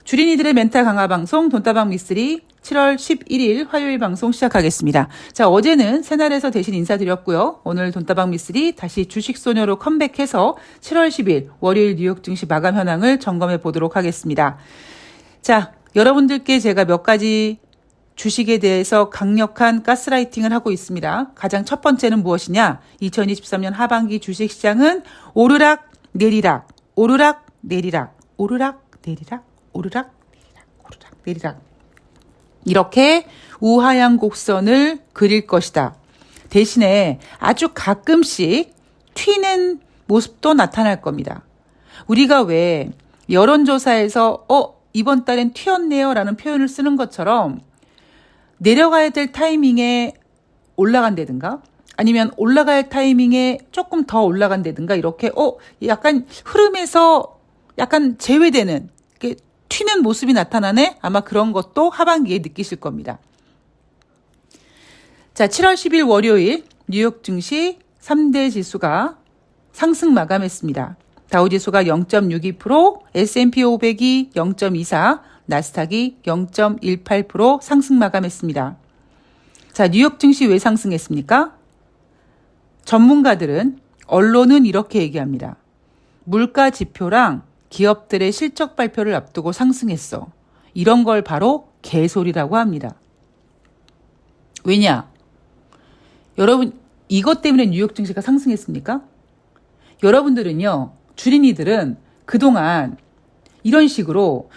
주린이들의 멘탈 강화 방송 돈다방 미쓰리 7월 11일 화요일 방송 시작하겠습니다. 자, 어제는 새날에서 대신 인사드렸고요. 오늘 돈다방 미쓰리 다시 주식소녀로 컴백해서 7월 10일 월요일 뉴욕 증시 마감 현황을 점검해 보도록 하겠습니다. 자, 여러분들께 제가 몇 가지 주식에 대해서 강력한 가스라이팅을 하고 있습니다. 가장 첫 번째는 무엇이냐? 2023년 하반기 주식시장은 오르락 내리락, 오르락 내리락, 오르락 내리락, 오르락 내리락, 오르락 내리락. 이렇게 우하향 곡선을 그릴 것이다. 대신에 아주 가끔씩 튀는 모습도 나타날 겁니다. 우리가 왜 여론조사에서 이번 달엔 튀었네요 라는 표현을 쓰는 것처럼 내려가야 될 타이밍에 올라간다든가 아니면 올라갈 타이밍에 조금 더 올라간다든가 이렇게 약간 흐름에서 약간 제외되는 튀는 모습이 나타나네? 아마 그런 것도 하반기에 느끼실 겁니다. 자, 7월 10일 월요일 뉴욕 증시 3대 지수가 상승 마감했습니다. 다우지수가 0.62%, S&P 500이 0.24%, 나스닥이 0.18% 상승 마감했습니다. 자, 뉴욕 증시 왜 상승했습니까? 전문가들은, 언론은 이렇게 얘기합니다. 물가 지표랑 기업들의 실적 발표를 앞두고 상승했어. 이런 걸 바로 개소리라고 합니다. 왜냐? 여러분, 이것 때문에 뉴욕 증시가 상승했습니까? 여러분들은요, 주린이들은 그동안 이런 식으로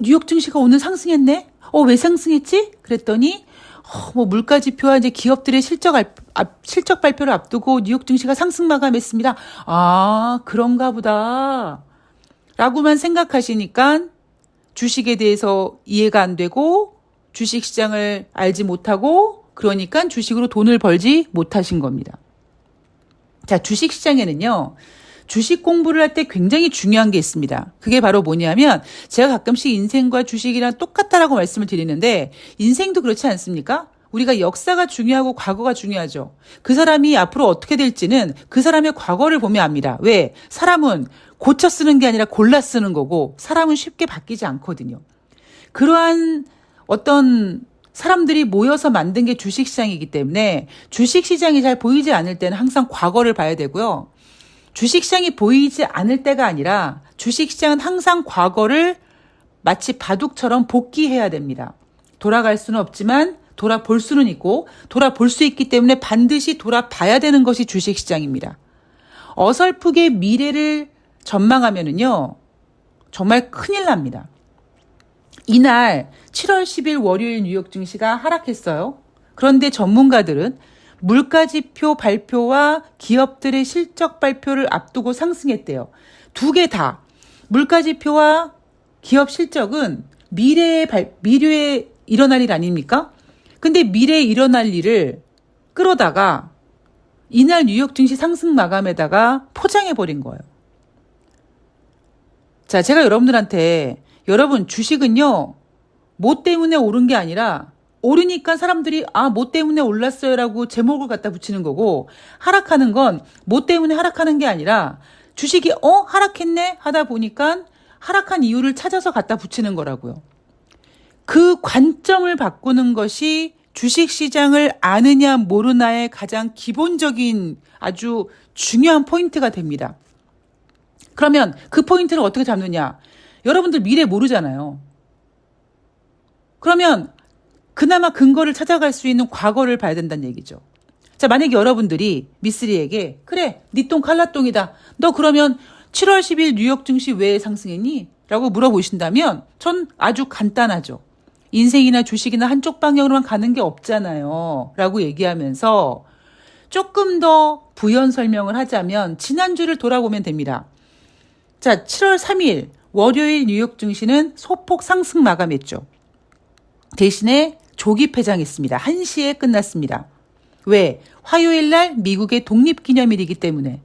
뉴욕 증시가 오늘 상승했네? 왜 상승했지? 그랬더니 물가 지표와 이제 기업들의 실적 발표를 앞두고 뉴욕 증시가 상승 마감했습니다. 아, 그런가 보다. 라고만 생각하시니까 주식에 대해서 이해가 안 되고 주식 시장을 알지 못하고 그러니까 주식으로 돈을 벌지 못하신 겁니다. 자, 주식 시장에는요. 주식 공부를 할 때 굉장히 중요한 게 있습니다. 그게 바로 뭐냐면 제가 가끔씩 인생과 주식이랑 똑같다라고 말씀을 드리는데 인생도 그렇지 않습니까? 우리가 역사가 중요하고 과거가 중요하죠. 그 사람이 앞으로 어떻게 될지는 그 사람의 과거를 보면 압니다. 왜? 사람은 고쳐 쓰는 게 아니라 골라 쓰는 거고 사람은 쉽게 바뀌지 않거든요. 그러한 어떤 사람들이 모여서 만든 게 주식시장이기 때문에 주식시장이 잘 보이지 않을 때는 항상 과거를 봐야 되고요. 주식시장이 보이지 않을 때가 아니라 주식시장은 항상 과거를 마치 바둑처럼 복귀해야 됩니다. 돌아갈 수는 없지만 돌아볼 수는 있고 돌아볼 수 있기 때문에 반드시 돌아봐야 되는 것이 주식시장입니다. 어설프게 미래를 전망하면은요, 정말 큰일 납니다. 이날 7월 10일 월요일 뉴욕 증시가 하락했어요. 그런데 전문가들은 물가지표 발표와 기업들의 실적 발표를 앞두고 상승했대요. 두 개 다. 물가지표와 기업 실적은 미래에 일어날 일 아닙니까? 근데 미래에 일어날 일을 끌어다가 이날 뉴욕 증시 상승 마감에다가 포장해버린 거예요. 자, 제가 여러분들한테 여러분 주식은요. 뭐 때문에 오른 게 아니라 오르니까 사람들이 뭐 때문에 올랐어요라고 제목을 갖다 붙이는 거고 하락하는 건 뭐 때문에 하락하는 게 아니라 주식이 하락했네 하다 보니까 하락한 이유를 찾아서 갖다 붙이는 거라고요. 그 관점을 바꾸는 것이 주식시장을 아느냐 모르냐의 가장 기본적인 아주 중요한 포인트가 됩니다. 그러면 그 포인트를 어떻게 잡느냐? 여러분들 미래 모르잖아요. 그러면 그나마 근거를 찾아갈 수 있는 과거를 봐야 된다는 얘기죠. 자, 만약에 여러분들이 미쓰리에게 그래, 네 똥 칼라똥이다. 너 그러면 7월 10일 뉴욕 증시 왜 상승했니? 라고 물어보신다면 전 아주 간단하죠. 인생이나 주식이나 한쪽 방향으로만 가는 게 없잖아요. 라고 얘기하면서 조금 더 부연 설명을 하자면 지난주를 돌아보면 됩니다. 자, 7월 3일 월요일 뉴욕 증시는 소폭 상승 마감했죠. 대신에 조기 폐장했습니다. 1시에 끝났습니다. 왜? 화요일 날 미국의 독립기념일이기 때문에.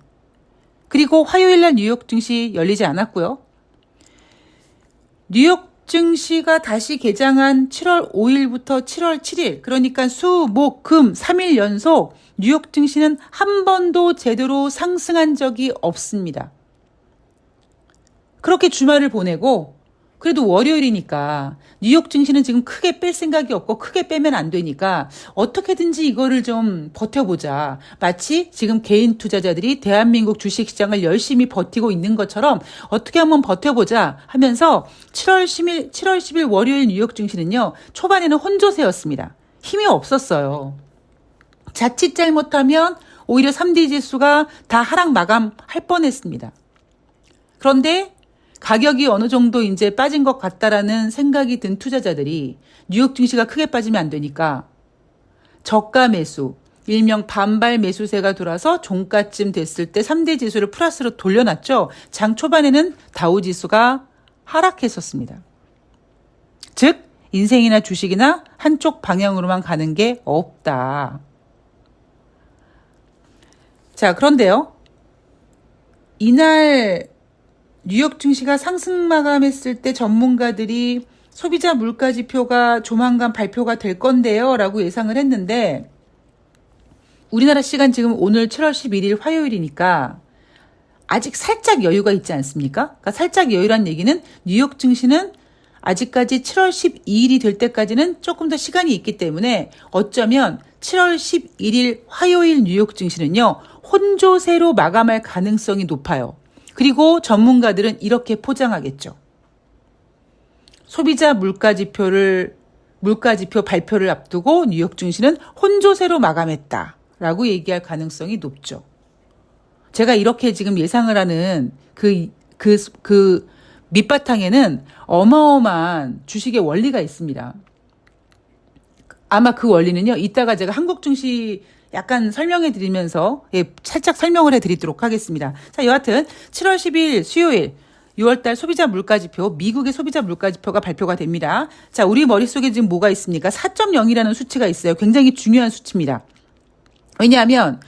그리고 화요일 날 뉴욕 증시 열리지 않았고요. 뉴욕 증시가 다시 개장한 7월 5일부터 7월 7일, 그러니까 수, 목, 금 3일 연속 뉴욕 증시는 한 번도 제대로 상승한 적이 없습니다. 그렇게 주말을 보내고 그래도 월요일이니까 뉴욕 증시는 지금 크게 뺄 생각이 없고 크게 빼면 안 되니까 어떻게든지 이거를 좀 버텨보자. 마치 지금 개인 투자자들이 대한민국 주식시장을 열심히 버티고 있는 것처럼 어떻게 한번 버텨보자 하면서 7월 10일 월요일 뉴욕 증시는요. 초반에는 혼조세였습니다. 힘이 없었어요. 자칫 잘못하면 오히려 3대 지수가 다 하락 마감할 뻔했습니다. 그런데 가격이 어느 정도 이제 빠진 것 같다라는 생각이 든 투자자들이 뉴욕 증시가 크게 빠지면 안 되니까 저가 매수, 일명 반발 매수세가 돌아서 종가쯤 됐을 때 3대 지수를 플러스로 돌려놨죠. 장 초반에는 다우 지수가 하락했었습니다. 즉 인생이나 주식이나 한쪽 방향으로만 가는 게 없다. 자, 그런데요. 이날 뉴욕 증시가 상승 마감했을 때 전문가들이 소비자 물가지표가 조만간 발표가 될 건데요 라고 예상을 했는데 우리나라 시간 지금 오늘 7월 11일 화요일이니까 아직 살짝 여유가 있지 않습니까? 그러니까 살짝 여유란 얘기는 뉴욕 증시는 아직까지 7월 12일이 될 때까지는 조금 더 시간이 있기 때문에 어쩌면 7월 11일 화요일 뉴욕 증시는요. 혼조세로 마감할 가능성이 높아요. 그리고 전문가들은 이렇게 포장하겠죠. 소비자 물가지표 발표를 앞두고 뉴욕 증시는 혼조세로 마감했다라고 얘기할 가능성이 높죠. 제가 이렇게 지금 예상을 하는 그 밑바탕에는 어마어마한 주식의 원리가 있습니다. 아마 그 원리는요. 이따가 제가 한국 증시 약간 설명해 드리면서 살짝 설명을 해 드리도록 하겠습니다. 자, 여하튼 7월 10일 수요일 6월달 소비자 물가지표, 미국의 소비자 물가지표가 발표가 됩니다. 자, 우리 머릿속에 지금 뭐가 있습니까? 4.0이라는 수치가 있어요. 굉장히 중요한 수치입니다. 왜냐하면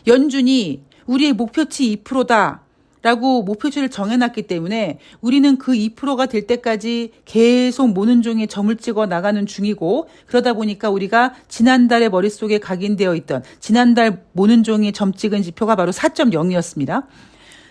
연준이 우리의 목표치 2%다. 라고 목표치를 정해놨기 때문에 우리는 그 2%가 될 때까지 계속 모는 종에 점을 찍어 나가는 중이고 그러다 보니까 우리가 지난달에 머릿속에 각인되어 있던 지난달 모는 종에 점 찍은 지표가 바로 4.0이었습니다.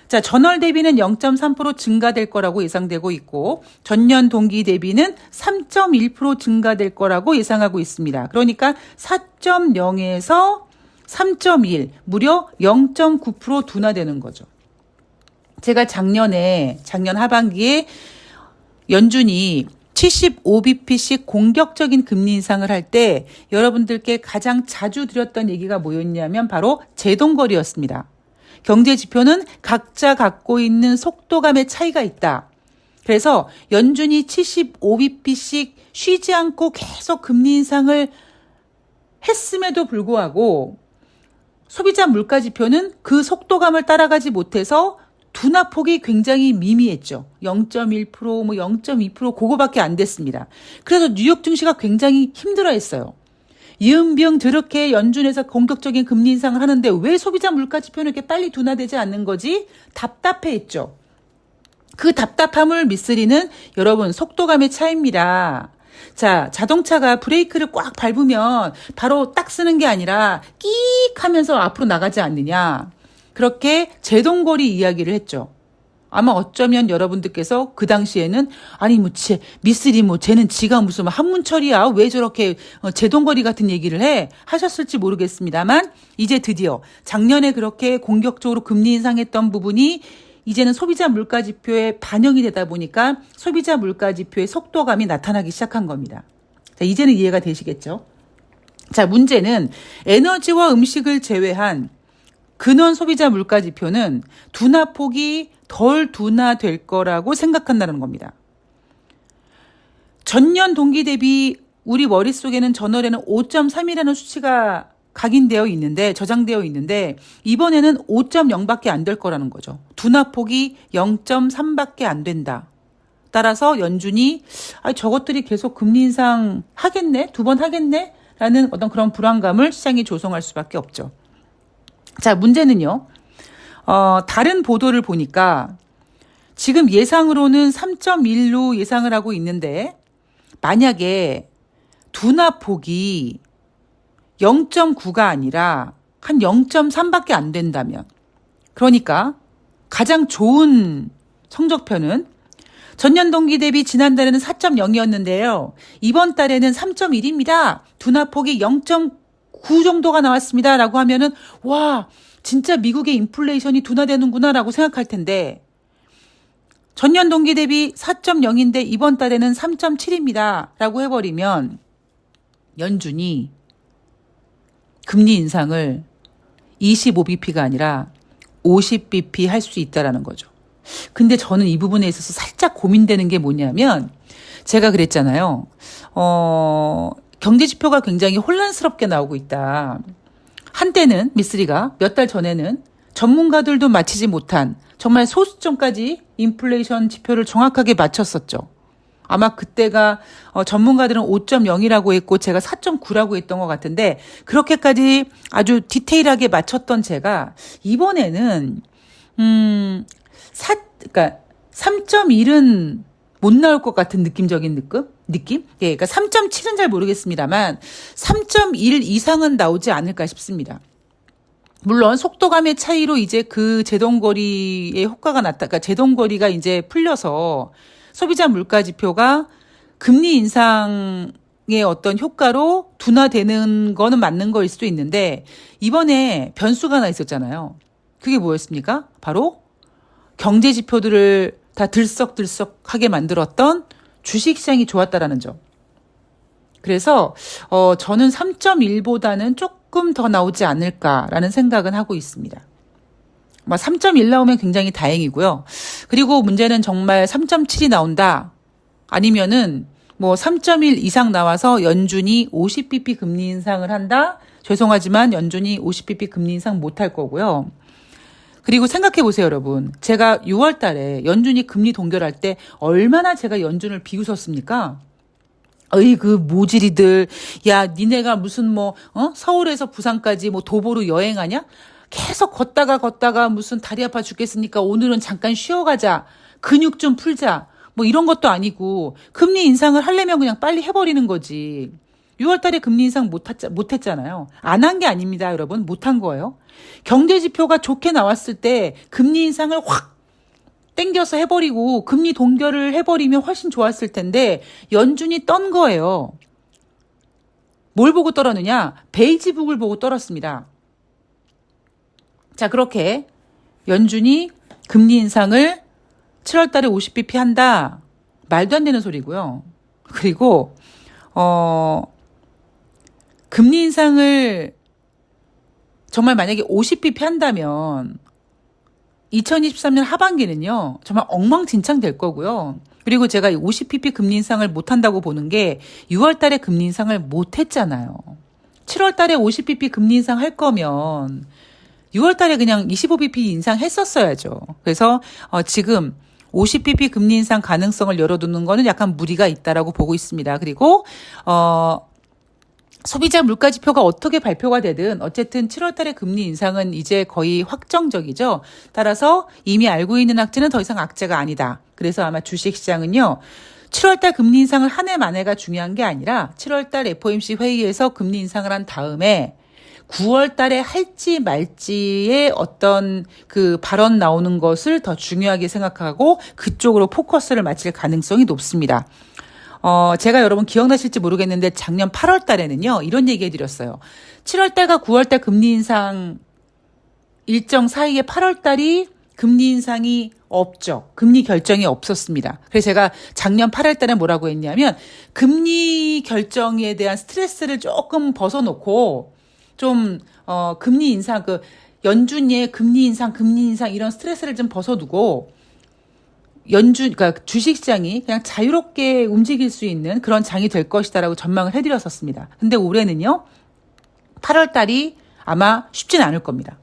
자, 전월 대비는 0.3% 증가될 거라고 예상되고 있고 전년 동기 대비는 3.1% 증가될 거라고 예상하고 있습니다. 그러니까 4.0에서 3.1 무려 0.9% 둔화되는 거죠. 제가 작년 하반기에 연준이 75bp씩 공격적인 금리 인상을 할 때 여러분들께 가장 자주 드렸던 얘기가 뭐였냐면 바로 제동거리였습니다. 경제 지표는 각자 갖고 있는 속도감의 차이가 있다. 그래서 연준이 75bp씩 쉬지 않고 계속 금리 인상을 했음에도 불구하고 소비자 물가 지표는 그 속도감을 따라가지 못해서 둔화폭이 굉장히 미미했죠. 0.1%, 0.2% 그거밖에 안 됐습니다. 그래서 뉴욕 증시가 굉장히 힘들어했어요. 이은병 저렇게 연준에서 공격적인 금리 인상을 하는데 왜 소비자 물가 지표는 이렇게 빨리 둔화되지 않는 거지? 답답해했죠. 그 답답함을 미쓰리는 여러분 속도감의 차이입니다. 자, 자동차가 브레이크를 꽉 밟으면 바로 딱 쓰는 게 아니라 끼익 하면서 앞으로 나가지 않느냐. 그렇게 제동거리 이야기를 했죠. 아마 어쩌면 여러분들께서 그 당시에는 아니 미쓰리 쟤는 지가 무슨 한문철이야 왜 저렇게 제동거리 같은 얘기를 해 하셨을지 모르겠습니다만 이제 드디어 작년에 그렇게 공격적으로 금리 인상했던 부분이 이제는 소비자 물가지표에 반영이 되다 보니까 소비자 물가지표의 속도감이 나타나기 시작한 겁니다. 자, 이제는 이해가 되시겠죠? 자, 문제는 에너지와 음식을 제외한 근원 소비자 물가 지표는 둔화폭이 덜 둔화될 거라고 생각한다는 겁니다. 전년 동기 대비 우리 머릿속에는 전월에는 5.3이라는 수치가 각인되어 있는데 저장되어 있는데 이번에는 5.0밖에 안 될 거라는 거죠. 둔화폭이 0.3밖에 안 된다. 따라서 연준이 저것들이 계속 금리 인상 하겠네? 2번 하겠네? 라는 어떤 그런 불안감을 시장이 조성할 수밖에 없죠. 자, 문제는요. 다른 보도를 보니까 지금 예상으로는 3.1로 예상을 하고 있는데 만약에 둔화폭이 0.9가 아니라 한 0.3밖에 안 된다면 그러니까 가장 좋은 성적표는 전년 동기 대비 지난달에는 4.0이었는데요. 이번 달에는 3.1입니다. 둔화폭이 0.9 정도가 나왔습니다. 라고 하면은 와, 진짜 미국의 인플레이션이 둔화되는구나 라고 생각할 텐데 전년 동기 대비 4.0인데 이번 달에는 3.7입니다. 라고 해버리면 연준이 금리 인상을 25bp가 아니라 50bp 할 수 있다라는 거죠. 근데 저는 이 부분에 있어서 살짝 고민되는 게 뭐냐면 제가 그랬잖아요. 경제 지표가 굉장히 혼란스럽게 나오고 있다. 한때는 미쓰리가 몇 달 전에는 전문가들도 맞히지 못한 정말 소수점까지 인플레이션 지표를 정확하게 맞췄었죠. 아마 그때가 전문가들은 5.0이라고 했고 제가 4.9라고 했던 것 같은데 그렇게까지 아주 디테일하게 맞췄던 제가 이번에는 그러니까 3.1은 못 나올 것 같은 느낌적인 느낌? 예, 그러니까 3.7은 잘 모르겠습니다만 3.1 이상은 나오지 않을까 싶습니다. 물론 속도감의 차이로 이제 그 제동거리의 효과가 그러니까 제동거리가 이제 풀려서 소비자 물가 지표가 금리 인상의 어떤 효과로 둔화되는 거는 맞는 거일 수도 있는데 이번에 변수가 하나 있었잖아요. 그게 뭐였습니까? 바로 경제 지표들을 다 들썩들썩하게 만들었던 주식시장이 좋았다라는 점. 그래서 저는 3.1보다는 조금 더 나오지 않을까라는 생각은 하고 있습니다. 3.1 나오면 굉장히 다행이고요. 그리고 문제는 정말 3.7이 나온다. 아니면은 3.1 이상 나와서 연준이 50bp 금리 인상을 한다. 죄송하지만 연준이 50bp 금리 인상 못할 거고요. 그리고 생각해 보세요, 여러분. 제가 6월 달에 연준이 금리 동결할 때 얼마나 제가 연준을 비웃었습니까? 어이, 그 모질이들. 야, 니네가 무슨 서울에서 부산까지 도보로 여행하냐? 계속 걷다가 무슨 다리 아파 죽겠으니까 오늘은 잠깐 쉬어가자. 근육 좀 풀자. 이런 것도 아니고 금리 인상을 하려면 그냥 빨리 해버리는 거지. 6월 달에 금리 인상 못했잖아요. 안 한 게 아닙니다, 여러분. 못한 거예요. 경제 지표가 좋게 나왔을 때 금리 인상을 확 땡겨서 해버리고 금리 동결을 해버리면 훨씬 좋았을 텐데 연준이 떤 거예요. 뭘 보고 떨었느냐? 베이지북을 보고 떨었습니다. 자, 그렇게 연준이 금리 인상을 7월 달에 50bp 한다. 말도 안 되는 소리고요. 그리고 금리 인상을 정말 만약에 50bp 한다면 2023년 하반기는요. 정말 엉망진창 될 거고요. 그리고 제가 50bp 금리 인상을 못 한다고 보는 게 6월 달에 금리 인상을 못 했잖아요. 7월 달에 50bp 금리 인상 할 거면 6월 달에 그냥 25bp 인상했었어야죠. 그래서 지금 50bp 금리 인상 가능성을 열어두는 거는 약간 무리가 있다라고 보고 있습니다. 그리고 소비자 물가 지표가 어떻게 발표가 되든 어쨌든 7월 달에 금리 인상은 이제 거의 확정적이죠. 따라서 이미 알고 있는 악재는 더 이상 악재가 아니다. 그래서 아마 주식시장은요. 7월 달 금리 인상을 한 해 만에가 중요한 게 아니라 7월 달 FOMC 회의에서 금리 인상을 한 다음에 9월 달에 할지 말지의 어떤 그 발언 나오는 것을 더 중요하게 생각하고 그쪽으로 포커스를 맞출 가능성이 높습니다. 제가 여러분 기억나실지 모르겠는데 작년 8월 달에는요, 이런 얘기 해드렸어요. 7월 달과 9월 달 금리 인상 일정 사이에 8월 달이 금리 인상이 없죠. 금리 결정이 없었습니다. 그래서 제가 작년 8월 달에 뭐라고 했냐면 금리 결정에 대한 스트레스를 조금 벗어놓고 좀 금리 인상 연준의 금리 인상 이런 스트레스를 좀 벗어두고 그러니까 주식시장이 그냥 자유롭게 움직일 수 있는 그런 장이 될 것이다라고 전망을 해드렸었습니다. 근데 올해는요, 8월 달이 아마 쉽진 않을 겁니다.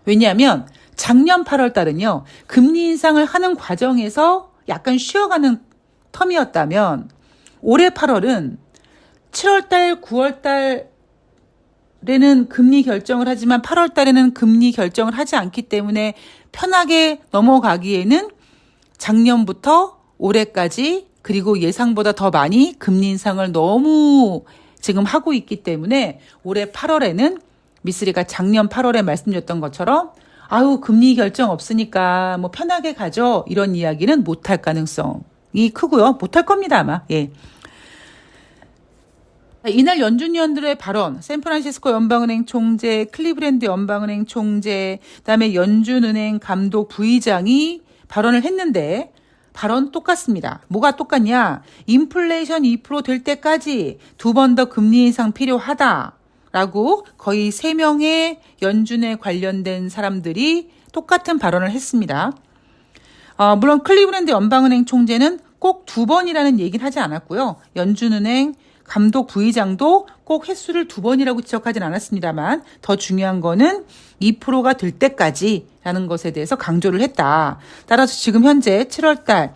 왜냐하면 작년 8월 달은요, 금리 인상을 하는 과정에서 약간 쉬어가는 텀이었다면 올해 8월은 7월 달, 9월 달에는 금리 결정을 하지만 8월 달에는 금리 결정을 하지 않기 때문에 편하게 넘어가기에는 작년부터 올해까지 그리고 예상보다 더 많이 금리 인상을 너무 지금 하고 있기 때문에 올해 8월에는 미쓰리가 작년 8월에 말씀드렸던 것처럼 아유, 금리 결정 없으니까 뭐 편하게 가죠. 이런 이야기는 못할 가능성이 크고요. 못할 겁니다, 아마. 예. 이날 연준 위원들의 발언, 샌프란시스코 연방은행 총재, 클리브랜드 연방은행 총재, 그다음에 연준은행 감독 부의장이 발언을 했는데 발언 똑같습니다. 뭐가 똑같냐? 인플레이션 2%될 때까지 2번 더 금리 인상 필요하다라고 거의 3명의 연준에 관련된 사람들이 똑같은 발언을 했습니다. 물론 클리브랜드 연방은행 총재는 꼭 2번이라는 얘기는 하지 않았고요. 연준은행 감독 부의장도 꼭 횟수를 2번이라고 지적하진 않았습니다만 더 중요한 거는 2%가 될 때까지라는 것에 대해서 강조를 했다. 따라서 지금 현재 7월 달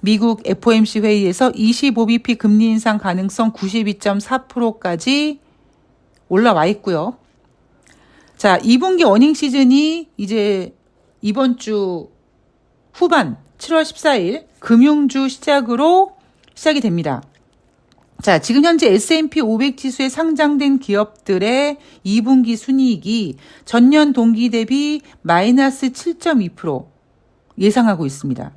미국 FOMC 회의에서 25bp 금리 인상 가능성 92.4%까지 올라와 있고요. 자, 2분기 어닝 시즌이 이제 이번 주 후반 7월 14일 금융주 시작으로 시작이 됩니다. 자, 지금 현재 S&P 500 지수에 상장된 기업들의 2분기 순이익이 전년 동기 대비 마이너스 7.2% 예상하고 있습니다.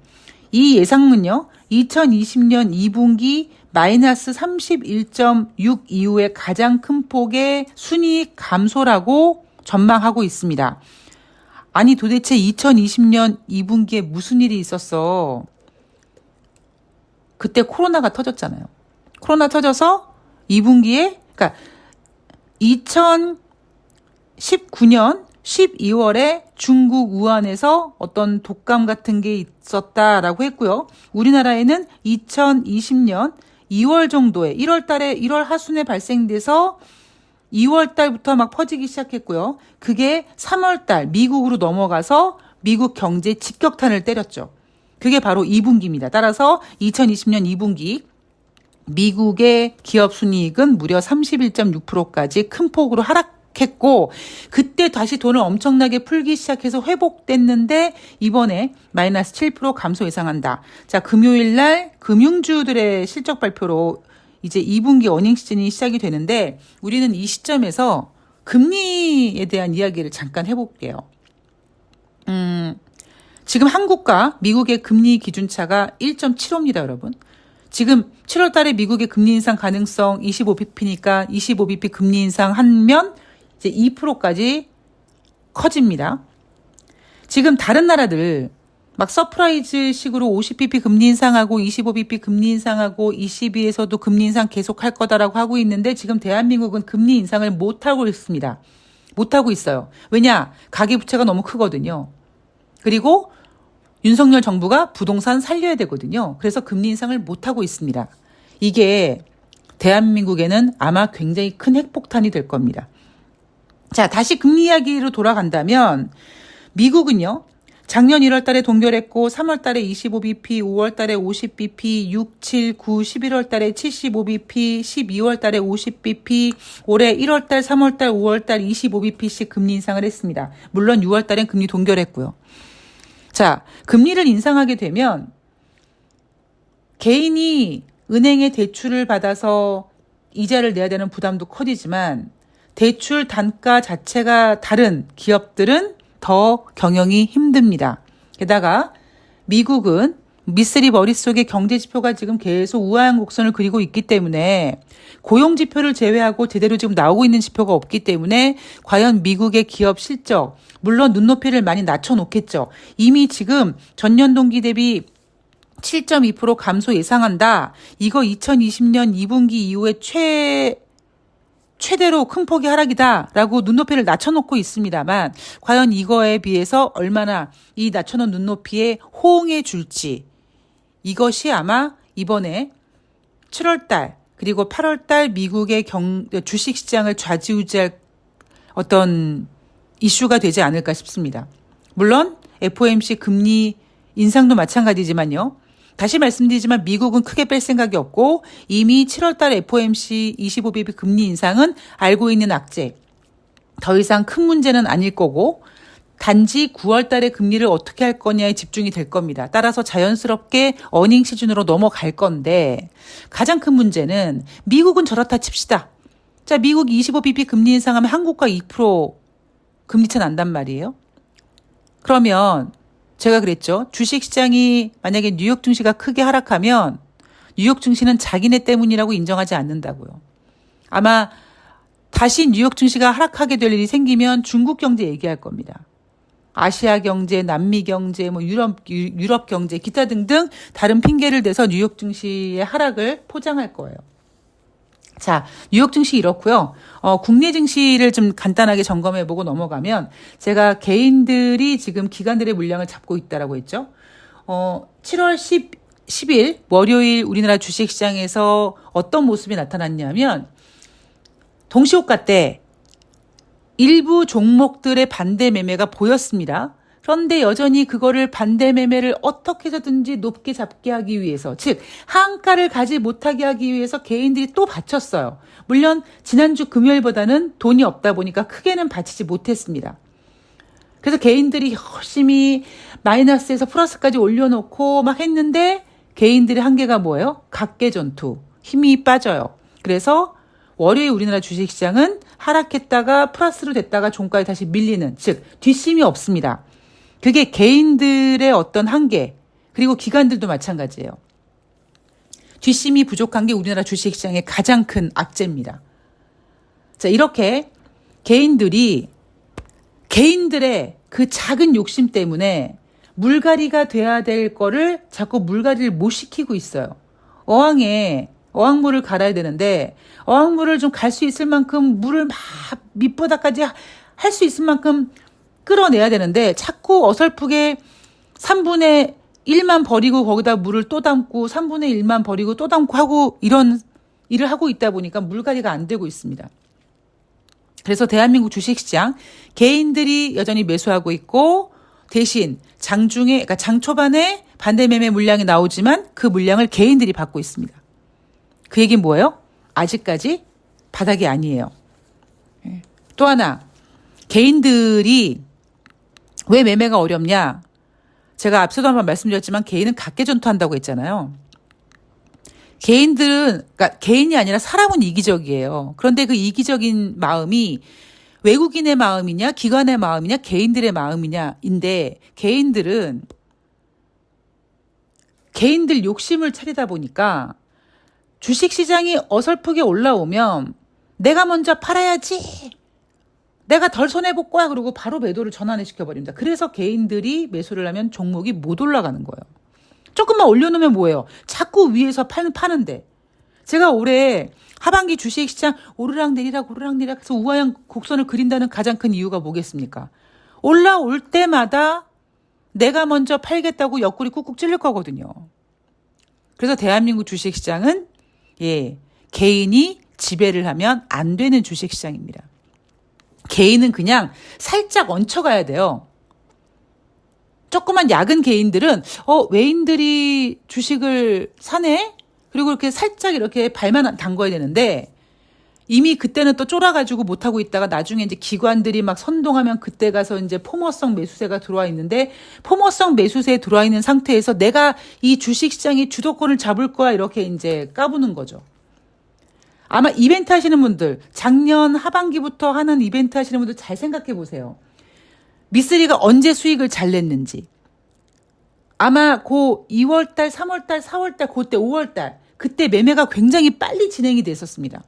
이 예상은요, 2020년 2분기 마이너스 31.6 이후에 가장 큰 폭의 순이익 감소라고 전망하고 있습니다. 아니, 도대체 2020년 2분기에 무슨 일이 있었어? 그때 코로나가 터졌잖아요. 코로나 터져서 2분기에, 그러니까 2019년 12월에 중국 우한에서 어떤 독감 같은 게 있었다라고 했고요. 우리나라에는 2020년 2월 정도에 1월 달에 1월 하순에 발생돼서 2월 달부터 막 퍼지기 시작했고요. 그게 3월 달 미국으로 넘어가서 미국 경제에 직격탄을 때렸죠. 그게 바로 2분기입니다. 따라서 2020년 2분기 미국의 기업 순이익은 무려 31.6%까지 큰 폭으로 하락했고 그때 다시 돈을 엄청나게 풀기 시작해서 회복됐는데 이번에 마이너스 7% 감소 예상한다. 자, 금요일 날 금융주들의 실적 발표로 이제 2분기 어닝 시즌이 시작이 되는데 우리는 이 시점에서 금리에 대한 이야기를 잠깐 해볼게요. 지금 한국과 미국의 금리 기준차가 1.75입니다, 여러분. 지금 7월 달에 미국의 금리 인상 가능성 25bp니까 25bp 금리 인상 하면 이제 2%까지 커집니다. 지금 다른 나라들 막 서프라이즈 식으로 50bp 금리 인상하고 25bp 금리 인상하고 ECB에서도 금리 인상 계속할 거다라고 하고 있는데 지금 대한민국은 금리 인상을 못하고 있습니다. 못하고 있어요. 왜냐? 가계부채가 너무 크거든요. 그리고 윤석열 정부가 부동산 살려야 되거든요. 그래서 금리 인상을 못하고 있습니다. 이게 대한민국에는 아마 굉장히 큰 핵폭탄이 될 겁니다. 자, 다시 금리 이야기로 돌아간다면 미국은요. 작년 1월 달에 동결했고 3월 달에 25bp, 5월 달에 50bp, 6, 7, 9, 11월 달에 75bp, 12월 달에 50bp, 올해 1월 달, 3월 달, 5월 달 25bp씩 금리 인상을 했습니다. 물론 6월 달엔 금리 동결했고요. 자, 금리를 인상하게 되면 개인이 은행에 대출을 받아서 이자를 내야 되는 부담도 커지지만 대출 단가 자체가 다른 기업들은 더 경영이 힘듭니다. 게다가 미국은 미쓰리 머릿속에 경제 지표가 지금 계속 우하한 곡선을 그리고 있기 때문에 고용 지표를 제외하고 제대로 지금 나오고 있는 지표가 없기 때문에 과연 미국의 기업 실적, 물론 눈높이를 많이 낮춰놓겠죠. 이미 지금 전년 동기 대비 7.2% 감소 예상한다. 이거 2020년 2분기 이후에 최대로 큰 폭의 하락이다라고 눈높이를 낮춰놓고 있습니다만 과연 이거에 비해서 얼마나 이 낮춰놓은 눈높이에 호응해 줄지 이것이 아마 이번에 7월 달 그리고 8월 달 미국의 주식시장을 좌지우지할 어떤 이슈가 되지 않을까 싶습니다. 물론 FOMC 금리 인상도 마찬가지지만요. 다시 말씀드리지만 미국은 크게 뺄 생각이 없고 이미 7월 달 FOMC 25bp 금리 인상은 알고 있는 악재. 더 이상 큰 문제는 아닐 거고 단지 9월 달에 금리를 어떻게 할 거냐에 집중이 될 겁니다. 따라서 자연스럽게 어닝 시즌으로 넘어갈 건데 가장 큰 문제는 미국은 저렇다 칩시다. 자, 미국 25bp 금리 인상하면 한국과 2% 금리 차 난단 말이에요. 그러면 제가 그랬죠. 주식시장이 만약에 뉴욕 증시가 크게 하락하면 뉴욕 증시는 자기네 때문이라고 인정하지 않는다고요. 아마 다시 뉴욕 증시가 하락하게 될 일이 생기면 중국 경제 얘기할 겁니다. 아시아 경제, 남미 경제, 뭐 유럽 경제, 기타 등등 다른 핑계를 대서 뉴욕 증시의 하락을 포장할 거예요. 자, 뉴욕 증시 이렇고요. 국내 증시를 좀 간단하게 점검해보고 넘어가면 제가 개인들이 지금 기관들의 물량을 잡고 있다라고 했죠. 7월 10일 월요일 우리나라 주식시장에서 어떤 모습이 나타났냐면 동시호가 때 일부 종목들의 반대 매매가 보였습니다. 그런데 여전히 그거를 반대 매매를 어떻게 해서든지 높게 잡게 하기 위해서, 즉 하한가를 가지 못하게 하기 위해서 개인들이 또 받쳤어요. 물론 지난주 금요일보다는 돈이 없다 보니까 크게는 받치지 못했습니다. 그래서 개인들이 열심히 마이너스에서 플러스까지 올려놓고 막 했는데 개인들의 한계가 뭐예요? 각계 전투, 힘이 빠져요. 그래서 월요일 우리나라 주식시장은 하락했다가 플러스로 됐다가 종가에 다시 밀리는, 즉 뒷심이 없습니다. 그게 개인들의 어떤 한계, 그리고 기관들도 마찬가지예요. 뒷심이 부족한 게 우리나라 주식시장의 가장 큰 악재입니다. 자, 이렇게 개인들의 그 작은 욕심 때문에 물갈이가 돼야 될 거를 자꾸 물갈이를 못 시키고 있어요. 어항물을 갈아야 되는데 어항물을 좀 갈 수 있을 만큼 물을 막 밑바닥까지 할 수 있을 만큼 끌어내야 되는데 자꾸 어설프게 3분의 1만 버리고 거기다 물을 또 담고 3분의 1만 버리고 또 담고 하고 이런 일을 하고 있다 보니까 물갈이가 안 되고 있습니다. 그래서 대한민국 주식시장 개인들이 여전히 매수하고 있고 대신 장중에, 그러니까 장 초반에 반대 매매 물량이 나오지만 그 물량을 개인들이 받고 있습니다. 그 얘기는 뭐예요? 아직까지 바닥이 아니에요. 또 하나, 개인들이 왜 매매가 어렵냐? 제가 앞서도 한번 말씀드렸지만 개인은 각계전투한다고 했잖아요. 그러니까 개인이 아니라 사람은 이기적이에요. 그런데 그 이기적인 마음이 외국인의 마음이냐, 기관의 마음이냐, 개인들의 마음이냐인데 개인들 욕심을 차리다 보니까 주식시장이 어설프게 올라오면 내가 먼저 팔아야지. 내가 덜 손해볼 거야. 그러고 바로 매도를 전환을 시켜버립니다. 그래서 개인들이 매수를 하면 종목이 못 올라가는 거예요. 조금만 올려놓으면 뭐예요? 자꾸 위에서 파는데. 제가 올해 하반기 주식시장 오르락내리락 해서 우하향 곡선을 그린다는 가장 큰 이유가 뭐겠습니까? 올라올 때마다 내가 먼저 팔겠다고 옆구리 꾹꾹 찔릴 거거든요. 그래서 대한민국 주식시장은 개인이 지배를 하면 안 되는 주식시장입니다. 개인은 그냥 살짝 얹혀가야 돼요. 조그만 약은 개인들은 외인들이 주식을 사네? 그리고 이렇게 살짝 이렇게 발만 담궈야 되는데 이미 그때는 또 쫄아가지고 못하고 있다가 나중에 이제 기관들이 막 선동하면 그때 가서 이제 포머성 매수세가 들어와 있는데 포머성 매수세에 들어와 있는 상태에서 내가 이 주식시장의 주도권을 잡을 거야 이렇게 이제 까부는 거죠. 아마 이벤트 하시는 분들, 작년 하반기부터 하는 이벤트 하시는 분들 잘 생각해 보세요. 미쓰리가 언제 수익을 잘 냈는지. 아마 그 2월달, 3월달, 4월달, 그때 5월달, 그때 매매가 굉장히 빨리 진행이 됐었습니다.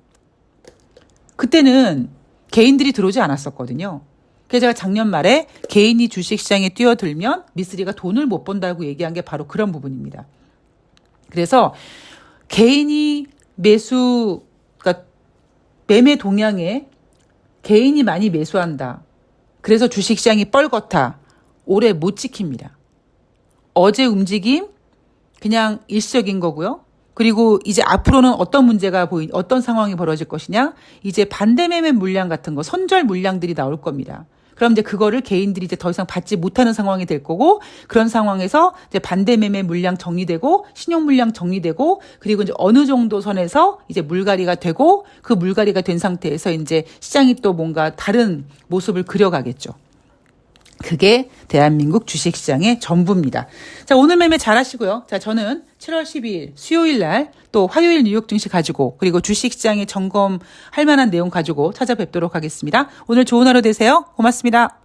그때는 개인들이 들어오지 않았었거든요. 그래서 제가 작년 말에 개인이 주식시장에 뛰어들면 미쓰리가 돈을 못 번다고 얘기한 게 바로 그런 부분입니다. 그래서 개인이 그러니까 매매 동향에 개인이 많이 매수한다. 그래서 주식시장이 뻘겋다. 올해 못 지킵니다. 어제 움직임 그냥 일시적인 거고요. 그리고 이제 앞으로는 어떤 상황이 벌어질 것이냐? 이제 반대 매매 물량 같은 거, 손절 물량들이 나올 겁니다. 그럼 이제 그거를 개인들이 이제 더 이상 받지 못하는 상황이 될 거고, 그런 상황에서 이제 반대 매매 물량 정리되고, 신용 물량 정리되고, 그리고 이제 어느 정도 선에서 이제 물갈이가 되고, 그 물갈이가 된 상태에서 이제 시장이 또 뭔가 다른 모습을 그려가겠죠. 그게 대한민국 주식시장의 전부입니다. 자, 오늘 매매 잘 하시고요. 자, 저는 7월 12일 수요일 날 또 화요일 뉴욕 증시 가지고 그리고 주식시장에 점검할 만한 내용 가지고 찾아뵙도록 하겠습니다. 오늘 좋은 하루 되세요. 고맙습니다.